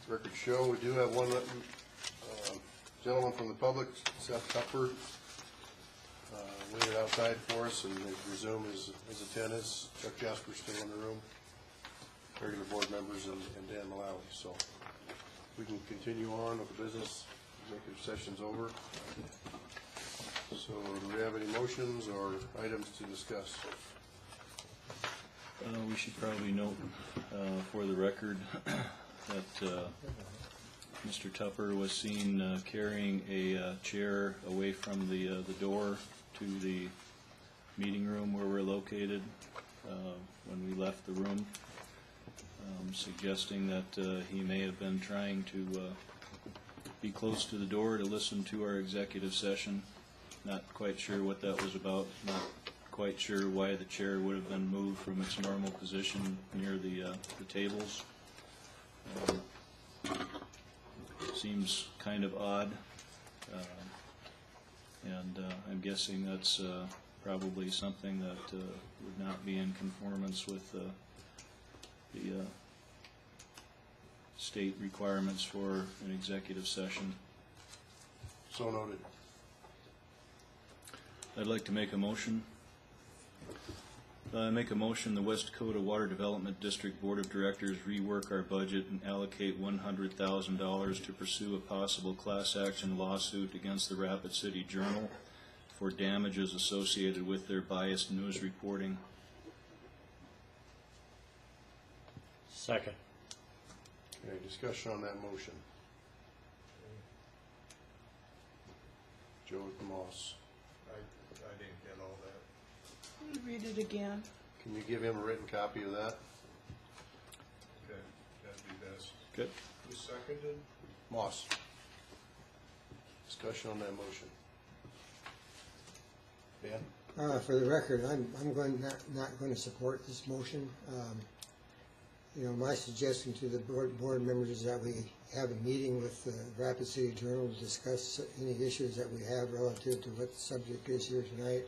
Record show, we do have one gentleman from the public, Seth Tupper, waited outside for us and has resumed his attendance. Chuck Jasper's still in the room, regular board members, and Dan Malawi. So we can continue on with the business. Executive session's over. So do we have any motions or items to discuss? We should probably note for the record that Mr. Tupper was seen carrying a chair away from the door to the meeting room where we're located when we left the room, suggesting that he may have been trying to be close to the door to listen to our executive session. Not quite sure what that was about. Not quite sure why the chair would have been moved from its normal position near the tables. Seems kind of odd, and I'm guessing that's probably something that would not be in conformance with the state requirements for an executive session. So noted. I'd like to make a motion. Make a motion the West Dakota Water Development District Board of Directors rework our budget and allocate $100,000 to pursue a possible class action lawsuit against the Rapid City Journal for damages associated with their biased news reporting. Second. Okay, discussion on that motion. Joe Moss. I didn't get all that. Can you read it again? Can you give him a written copy of that? Okay, that'd be best. Good. Who seconded? Moss. Discussion on that motion. Dan? For the record, I'm not going to support this motion. My suggestion to the board members is that we have a meeting with the Rapid City Journal to discuss any issues that we have relative to what the subject is here tonight,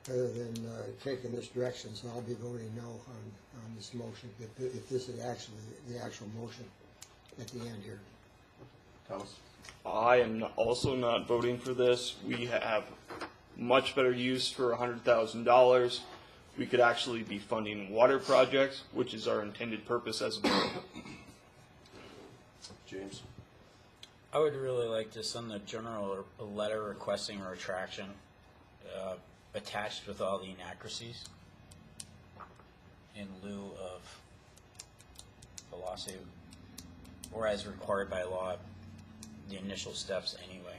rather than taking this direction. So I'll be voting no on this motion, if this is actually the actual motion at the end here. Thomas? I am also not voting for this. We have much better use for $100,000. We could actually be funding water projects, which is our intended purpose as a board. James? I would really like to send the Journal a letter requesting a retraction attached with all the inaccuracies in lieu of the lawsuit, or as required by law, the initial steps anyway.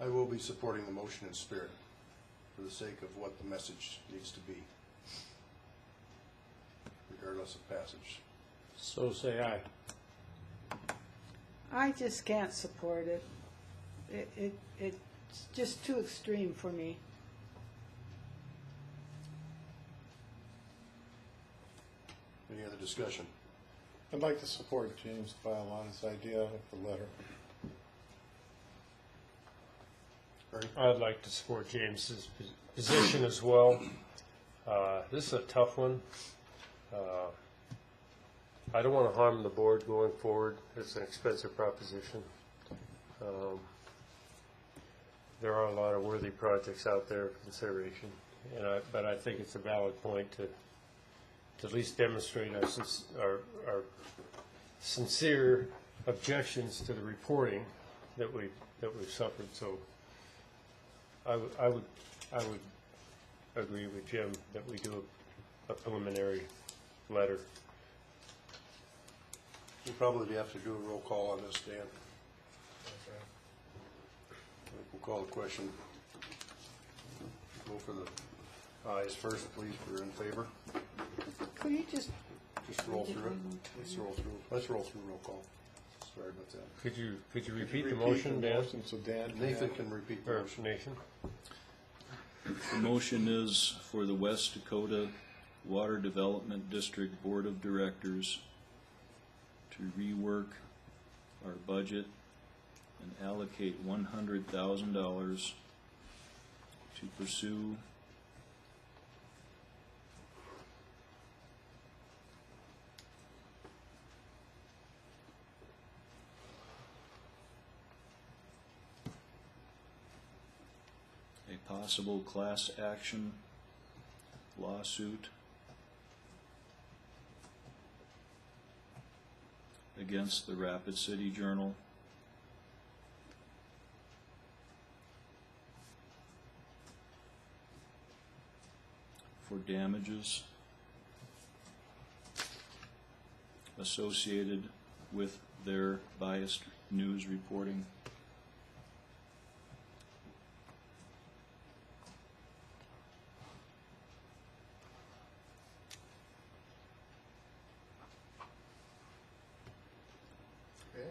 I will be supporting the motion in spirit for the sake of what the message needs to be, regardless of passage. So say aye. I just can't support it. It's just too extreme for me. Any other discussion? I'd like to support James' file on his idea of the letter. I'd like to support James's position as well. This is a tough one. I don't want to harm the board going forward. It's an expensive proposition. There are a lot of worthy projects out there for consideration, but I think it's a valid point to at least demonstrate our sincere objections to the reporting that we've suffered. So I would agree with Jim that we do a preliminary letter. We'll probably have to do a roll call on this, Dan. We'll call the question. Go for the ayes first, please, if you're in favor. Could you just roll through it? Let's roll through roll call. Sorry about that. Could you repeat the motion, Dan? So Dan, Nathan can repeat the Or motion. Nathan? The motion is for the West Dakota Water Development District Board of Directors to rework our budget and allocate $100,000 to pursue possible class action lawsuit against the Rapid City Journal for damages associated with their biased news reporting. Okay.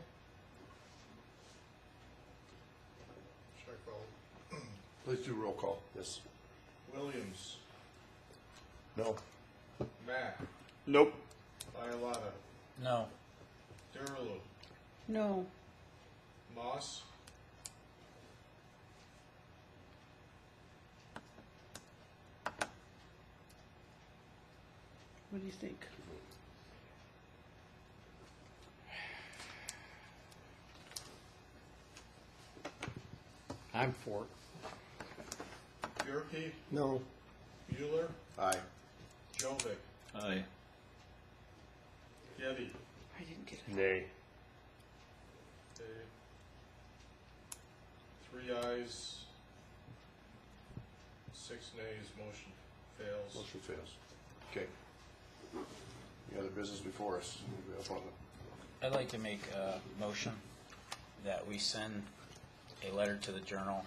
Should I call? Please do roll call. Yes. Williams, No. Mack, Nope. Bialotta, No. Durlow, No, Moss, what do you think? I'm for it. Bjorky, No, Bueller, Aye. Jovic, Aye. Getty. I didn't get it. Nay. Okay. 3 ayes, 6 nays, motion fails. Motion fails. Okay. Any other business before us? Anybody else want to- I'd like to make a motion that we send a letter to the Journal,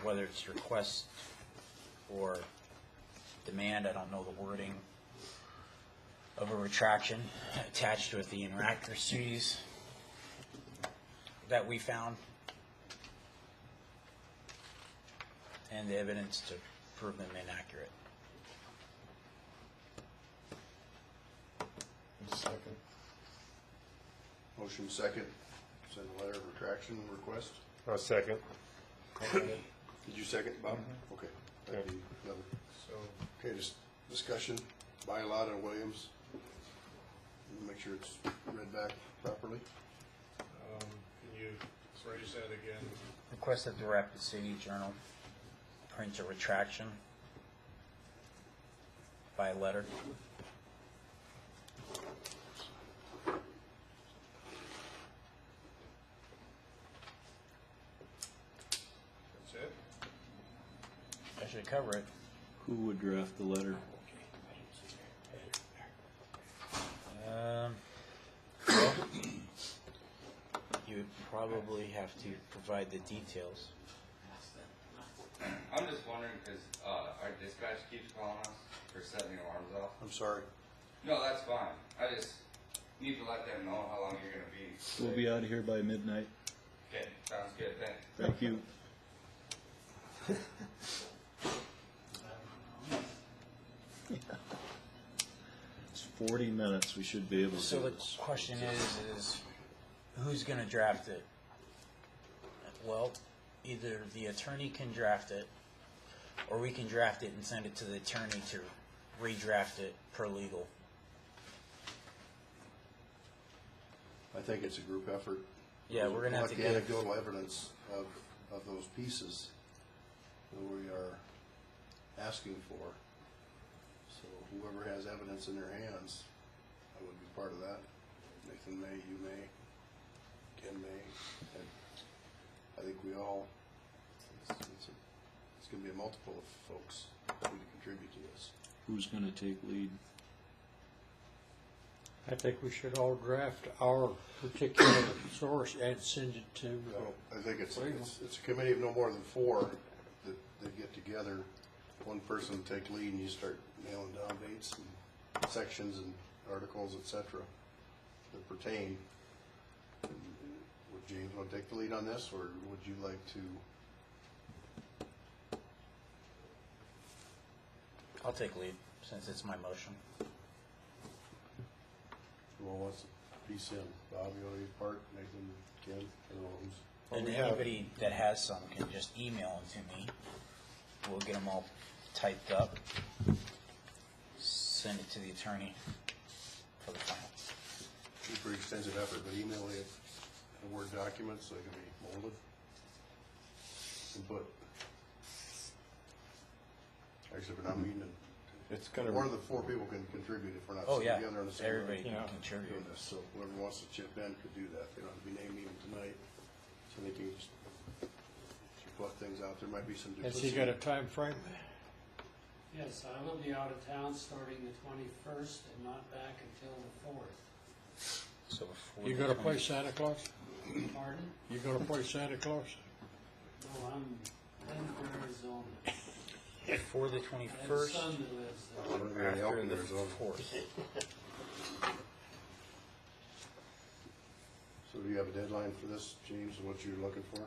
whether it's request or demand, I don't know the wording, of a retraction attached with the inaccuracies that we found and the evidence to prove them inaccurate. Second. Motion second. Send a letter of retraction request. A second. Did you second, Bob? Okay. That'd Okay. be another. So, Okay, just discussion. Bialotta, Williams. Make sure it's read back properly. can you phrase that again? Request that the Rapid City Journal print a retraction by letter. That's it? That should cover it. Who would draft the letter? Well, you would probably have to provide the details. I'm just wondering because our dispatch keeps calling us for setting the alarms off. I'm sorry. No, that's fine. I just need to let them know how long you're going to be. We'll be out of here by midnight. Okay, sounds good. Thanks. Thank you. It's 40 minutes. We should be able to So do the this. question is who's going to draft it? Well, either the attorney can draft it, or we can draft it and send it to the attorney to redraft it per legal. I think it's a group effort. Yeah, we're gonna have to Collect get. anecdotal evidence of those pieces that we are asking for. So whoever has evidence in their hands, I would be part of that. Nathan may, you may, Ken may. And I think we all, it's going to be a multiple of folks who need to contribute to this. Who's going to take lead? I think we should all draft our particular source and send it to, Well, I think it's a committee of no more than 4 that get together. One person take lead and you start nailing down dates and sections and articles, et cetera, that pertain. Would James want to take the lead on this, or would you like to? I'll take lead since it's my motion. Who wants to piece in? Bob, you want to be part? Nathan, Ken, anyone who's? And we have- anybody that has some can just email them to me. We'll get them all typed up, send it to the attorney for the final. It's a pretty extensive effort, but email it a Word document so it can be molded. input. Actually, we're not meeting, It's gonna. one of the four people can contribute if we're not Oh, yeah, together on the same. everybody room can Yeah. contribute. doing this. So whoever wants to chip in could do that. They don't have to be named even tonight. So they can just put things out. There might be some Has duplicity. he got a time frame? Yes, I will be out of town starting the 21st and not back until the 4th. So before You the gonna play 20 Santa Claus? Pardon? You gonna play Santa Claus? No, I'm heading for Arizona. Before the I have a 21st, son that lives there. We're gonna help after in the Arizona. 4th. So do you have a deadline for this, James, what you're looking for?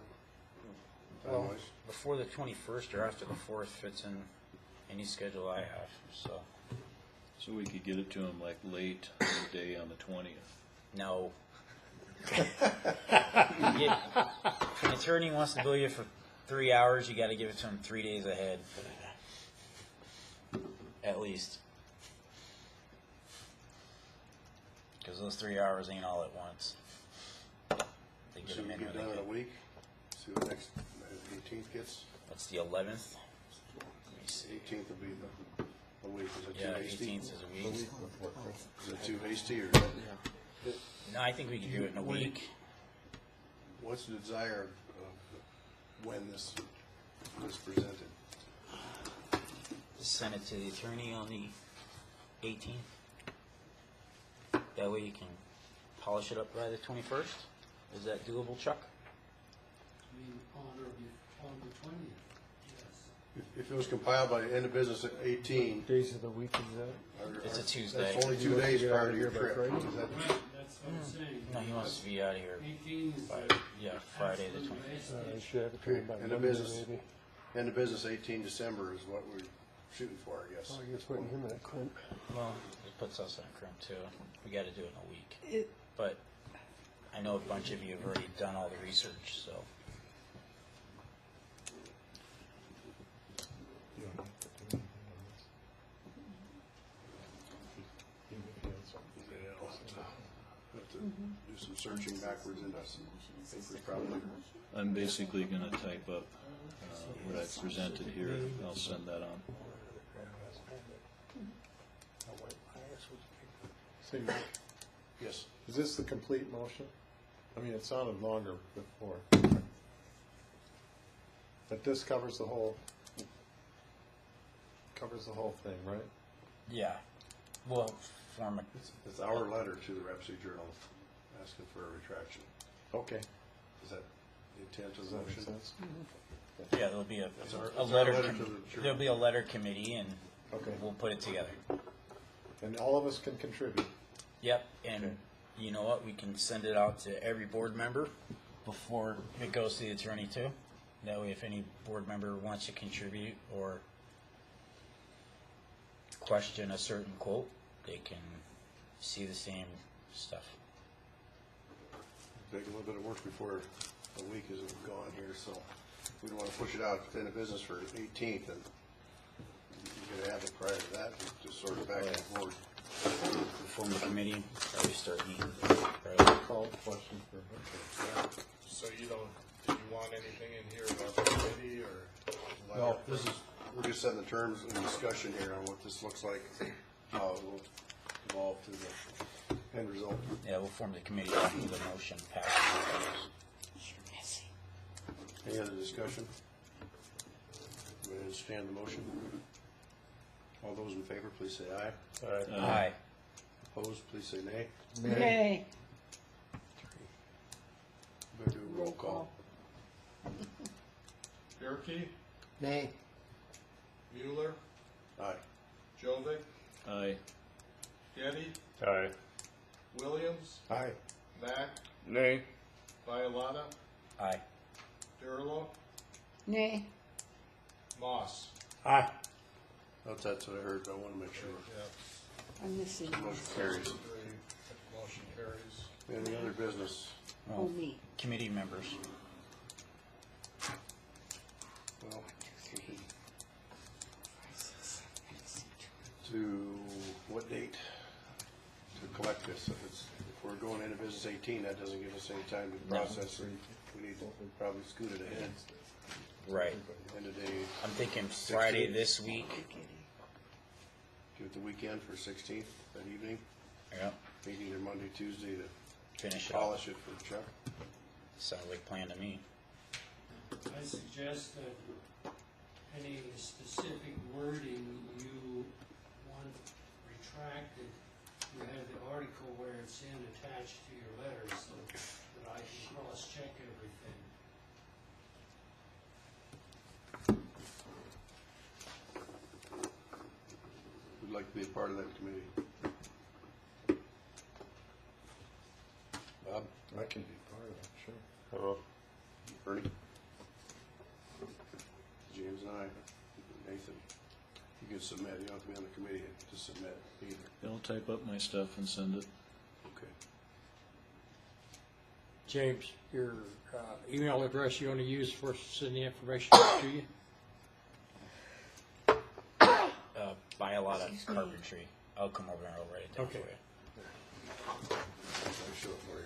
Well, Time-wise? before the 21st or after the 4th fits in any schedule I have, so, So we could get it to him like late in the day on the 20th. no. If an attorney wants to bill you for 3 hours, you gotta give it to him 3 days ahead. At least. Because those 3 hours ain't all at once. They get So them we in get when done they in a get. week, see what next, 18th gets, That's the 11th. Let me see. 18th will be the week, is it Yeah, too hasty? 18th is a week. Is it too hasty, or No, I think we can do it in a week. what's the desire of when this was presented? Send it to the attorney on the 18th. That way you can polish it up by the 21st. Is that doable, Chuck? I mean, on the 20th, yes. If it was compiled by the end of business at 18, Days of the week is that? It's a Tuesday. that's only You 2 want to days get prior out to of your here by trip. Friday? Is that- Right, that's what I'm saying. No, he wants to be out of here 18 is by, the yeah, Friday the 20th. base I should have it to him by End of Monday, business. maybe. End of business 18 December is what we're shooting for, I guess. Oh, I guess putting him in a crimp. Well, it puts us in a crimp too. We gotta do it in a week. It, But I know a bunch of you have already done all the research, so. Have to do some searching backwards into some papers probably. I'm basically gonna type up what I've presented here. I'll send that on. So Yes. is this the complete motion? I mean, it sounded longer before. But this covers the whole thing, right? Yeah. We'll form a, It's our letter to the Rhapsody Journal asking for a retraction. Okay. Is that the intent of Does the that make motion? sense? yeah, there'll be our- a that's our letter, letter to the journal. there'll be a letter committee and Okay. we'll put it together. And all of us can contribute. Yep, and you know what, we can send it out to every board member before it goes to the attorney too. That way if any board member wants to contribute or question a certain quote, they can see the same stuff. Take a little bit of work before a week is gone here, so we don't want to push it out to the end of business for 18th, and you're gonna have it prior to that, and just sort of back and forth. Form the committee, probably start meeting. Right. Call the question for, So you don't, do you want anything in here about the committee or? Well, this is, we're just setting the terms and discussion here on what this looks like, how it will evolve to the end result. Yeah, we'll form the committee after the motion passes. Any other discussion? We understand the motion? All those in favor, please say aye. Aye. Opposed, please say nay. nay. We'll do a roll call. Gerke, Nay. Mueller, Aye. Jovic, Aye. Getty, Aye. Williams, aye. Mack, Nay. Violata, Aye. Durlo, Nay. Moss. Aye. That's what I heard, but I want to make sure. I'm missing. Motion carries. Three, motion carries. Any other business? Oh, me. Committee members. Well, to what date to collect this? If we're going into business 18, that doesn't give us any time to process it. We need to probably scoot it ahead. Right. End of day, I'm thinking Friday this week. do it the weekend for 16th, that evening. Yep. Maybe either Monday, Tuesday to Finish it polish off. it for Chuck. Sounds like a plan to me. I suggest that any specific wording you want retracted, you have the article where it's in attached to your letter so that I can cross-check everything. We'd like to be a part of that committee. Bob, I can be part of it, sure. Bernie, James and I, Nathan. You can submit, you don't have to be on the committee to submit either. I'll type up my stuff and send it. Okay. James, your email address you want to use for sending information to you? Buy a lot of carpentry. I'll come over and I'll write it down Okay. for you. I'll show it for you.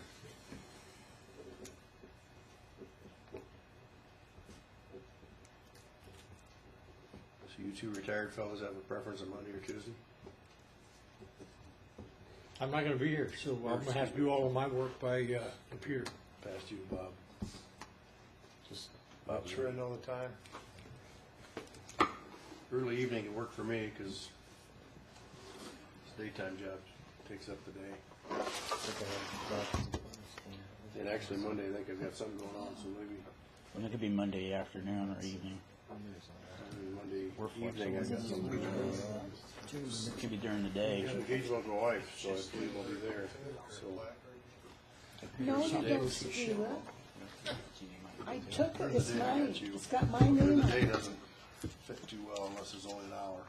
So you two retired fellows have a preference on Monday or Tuesday? I'm not going to be here, so I'm going to have to do all of my work by computer. Past you, Bob. Just Bob, make sure I know the time. early evening can work for me, because this daytime job takes up the day. And actually Monday, I think I've got something going on, so maybe Well, it could be Monday afternoon or evening. Monday evening, I've got something going on. It could be during the day. I'm engaged with my wife, so I believe I'll be there, so. No, you don't steal it. I took it, it's The day I mine, got you. it's got my name The on day it. doesn't fit too well unless it's only an hour,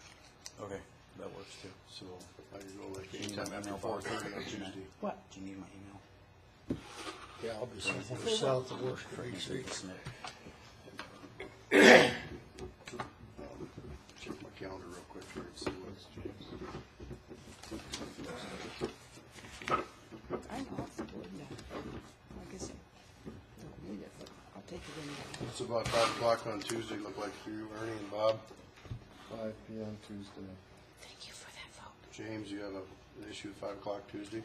Okay, that works too. so I can go like Do you need anytime my after email, Bob? 4:30 on Tuesday. What? Do you need my email? Yeah, I'll be somewhere south of Worcester, Creek Street. Check my calendar real quick here and see what's changed. I'm off the board now. Like I said, don't need it, but I'll take it anyway. It's about 5 o'clock on Tuesday, look like for you, Ernie and Bob. 5 p.m. Tuesday. Thank you for that vote. James, you have an issue at 5 o'clock Tuesday?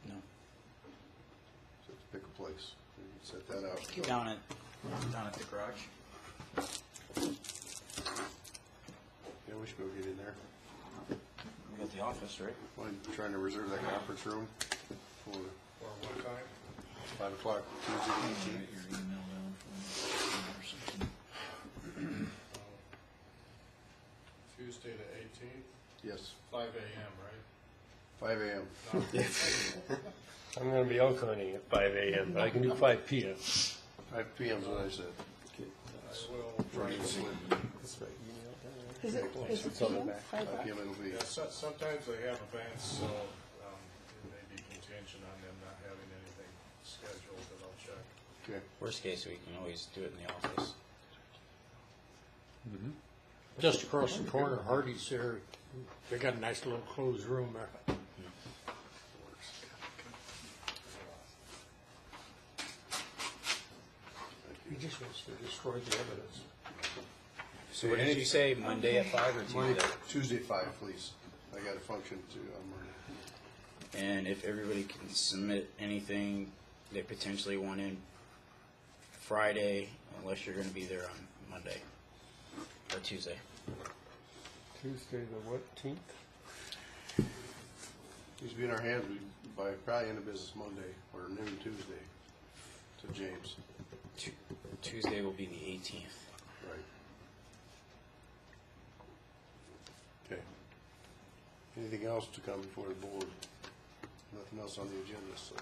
No. So let's pick a place. We can set that out. Down at the garage. Yeah, we should go get in there. We got the office, right? I'm trying to reserve that conference room for Or what time? 5 o'clock Tuesday the Write 18th. your email down for me or something. Tuesday the 18th, Yes, 5 a.m., right? 5 a.m. I'm gonna be elk hunting at 5 a.m., but I can do 5 p.m. 5 p.m. is what I said. I will try Right, to. slip. Is it It's on the PM? back. 5 5 p.m. it'll be. Yeah, sometimes they have events, so it may be contingent on them not having anything scheduled, but I'll check. Okay. Worst case, we can always do it in the office. Just across the corner, Hardy's there. They got a nice little closed room there. He just wants to destroy the evidence. So what did you say, Monday at 5 or Monday, Tuesday? Tuesday 5, please. I got a function too on Monday. And if everybody can submit anything they potentially want in Friday, unless you're gonna be there on Monday or Tuesday. Tuesday the what, 10th? These be in our hands by probably end of business Monday or noon Tuesday to James. Tuesday will be the 18th. Right. Okay. Anything else to come before the board? Nothing else on the agenda, so.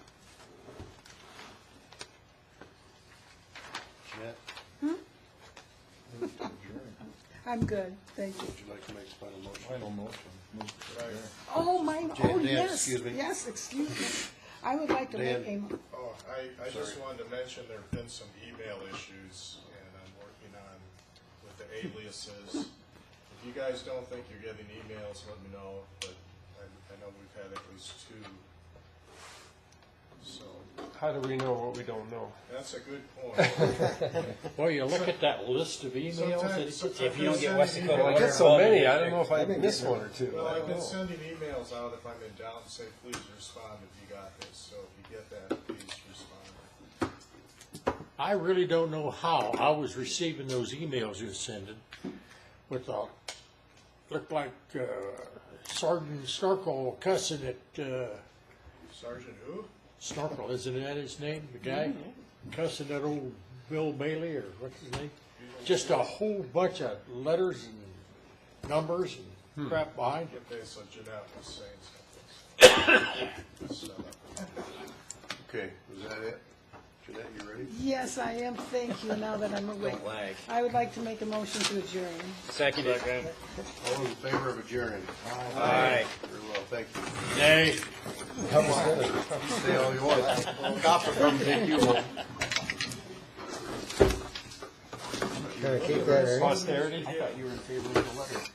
Jeanette, I'm good, thank you. would you like to make a final motion? Final motion. Oh, mine, Dan, oh, Dan, yes, excuse me. yes, excuse me. I would like to make Dan. Oh, I just Sorry. wanted to mention there've been some email issues, and I'm working on with the aliases. If you guys don't think you're getting emails, let me know, but I know we've had at least 2. So how do we know what we don't know? That's a good point. Well, you look at that list of emails that he gets. If you don't get West Dakota I Water. get so many, I don't know if I missed one or two. Well, I I've don't been know. sending emails out if I'm in doubt, say, please respond if you got this. So if you get that, please respond. I really don't know how I was receiving those emails you were sending with looked like Sergeant Snorkel cussing at Sergeant who? Snorkel, isn't that his name, the guy? Cussing that old Bill Bailey, or what's his name? Just a whole bunch of letters and numbers and crap behind it. Okay, so Jeanette was saying something. Okay, was that it? Jeanette, you ready? Yes, I am, thank you, now that I'm awake. Don't lag. I would like to make a motion to adjourn. Second. All those in favor of adjourning? Aye. Very well, thank you. Nay. Stay all you want. Cops will come take you home. Kind of keep that, Ernie. Posterity? I thought you were in favor of the letter.